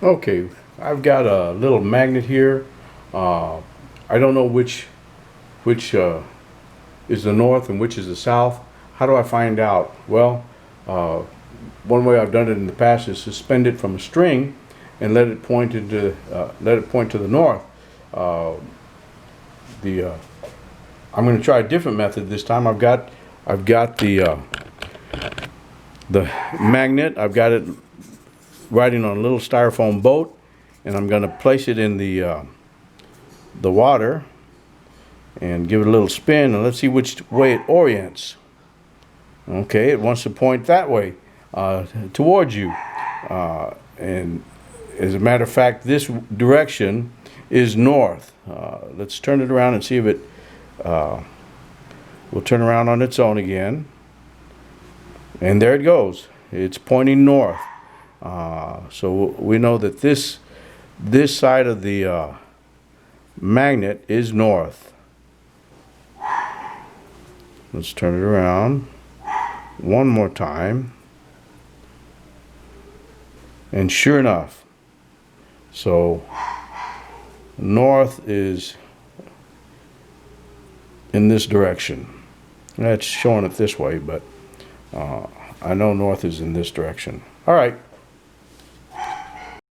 Okay, I've got a little magnet here. Uh, I don't know which is the north and which is the south. How do I find out? Well, uh, one way I've done it in the past is suspend it from a string and let it point to the north. Uh, the I'm going to try a different method this time. I've got the magnet. I've got it riding on a little styrofoam boat, and I'm going to place it in the water and give it a little spin, and let's see which way it orients. Okay, it wants to point that way, towards you. And as a matter of fact, this direction is north. Let's turn it around and see if it will turn around on its own again. And there it goes. It's pointing north. So we know that this side of the magnet is north. Let's turn it around one more time. And sure enough, so north is in this direction. That's showing it this way, but I know north is in this direction. All right.